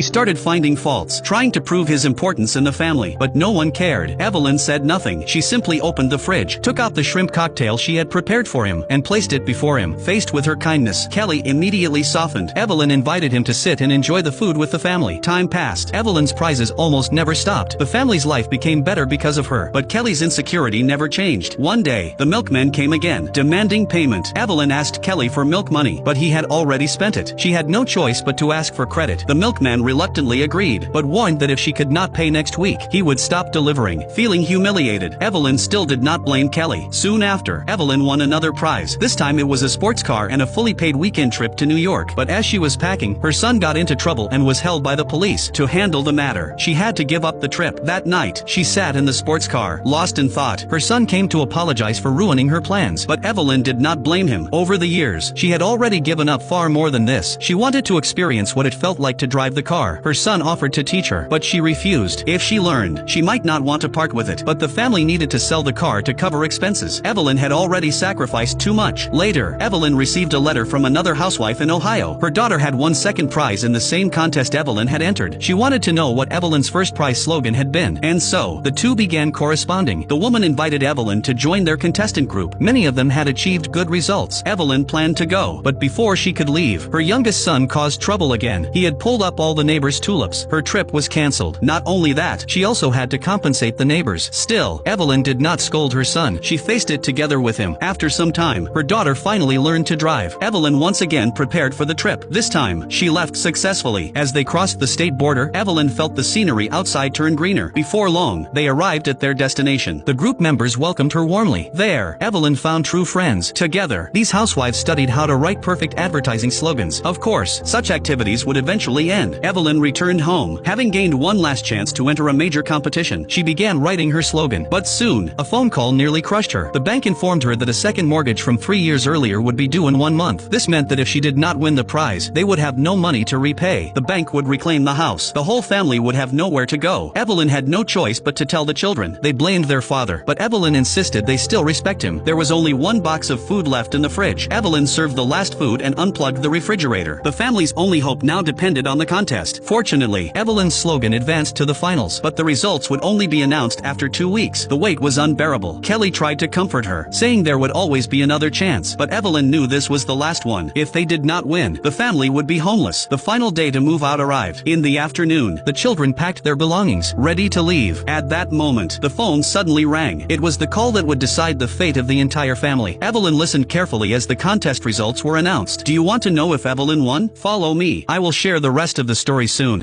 He started finding faults, trying to prove his importance in the family, but no one cared. Evelyn said nothing. She simply opened the fridge, took out the shrimp cocktail she had prepared for him, and placed it before him. Faced with her kindness, Kelly immediately softened. Evelyn invited him to sit and enjoy the food with the family. Time passed. Evelyn's prizes almost never stopped. The family's life became better because of her, but Kelly's insecurity never changed. One day, the milkman came again, demanding payment. Evelyn asked Kelly for milk money, but he had already spent it. She had no choice but to ask for credit. The milkman reluctantly agreed, but warned that if she could not pay next week, he would stop delivering. Feeling humiliated, Evelyn still did not blame Kelly. Soon after, Evelyn won another prize. This time it was a sports car and a fully paid weekend trip to New York. But as she was packing, her son got into trouble and was held by the police. To handle the matter, she had to give up the trip. That night, she sat in the sports car, lost in thought. Her son came to apologize for ruining her plans, but Evelyn did not blame him. Over the years, she had already given up far more than this. She wanted to experience what it felt like to drive the car. Her son offered to teach her, but she refused. If she learned, she might not want to part with it. But the family needed to sell the car to cover expenses. Evelyn had already sacrificed too much. Later, Evelyn received a letter from another housewife in Ohio. Her daughter had won second prize in the same contest Evelyn had entered. She wanted to know what Evelyn's first prize slogan had been, and so, the two began corresponding. The woman invited Evelyn to join their contestant group. Many of them had achieved good results. Evelyn planned to go, but before she could leave, her youngest son caused trouble again. He had pulled up all the neighbors' tulips. Her trip was cancelled. Not only that, she also had to compensate the neighbors. Still, Evelyn did not scold her son. She faced it together with him. After some time, her daughter finally learned to drive. Evelyn once again prepared for the trip. This time, she left successfully. As they crossed the state border, Evelyn felt the scenery outside turn greener. Before long, they arrived at their destination. The group members welcomed her warmly. There, Evelyn found true friends. Together, these housewives studied how to write perfect advertising slogans. Of course, such activities would eventually end. Evelyn returned home, having gained one last chance to enter a major competition. She began writing her slogan, but soon, a phone call nearly crushed her. The bank informed her that a second mortgage from 3 years earlier would be due in 1 month. This meant that if she did not win the prize, they would have no money to repay. The bank would reclaim the house. The whole family would have nowhere to go. Evelyn had no choice but to tell the children. They blamed their father, but Evelyn insisted they still respect him. There was only one box of food left in the fridge. Evelyn served the last food and unplugged the refrigerator. The family's only hope now depended on the contest. Fortunately, Evelyn's slogan advanced to the finals, but the results would only be announced after 2 weeks. The wait was unbearable. Kelly tried to comfort her, saying there would always be another chance, but Evelyn knew this was the last one. If they did not win, the family would be homeless. The final day to move out arrived. In the afternoon, the children packed their belongings, ready to leave. At that moment, the phone suddenly rang. It was the call that would decide the fate of the entire family. Evelyn listened carefully as the contest results were announced. Do you want to know if Evelyn won? Follow me. I will share the rest of the story soon.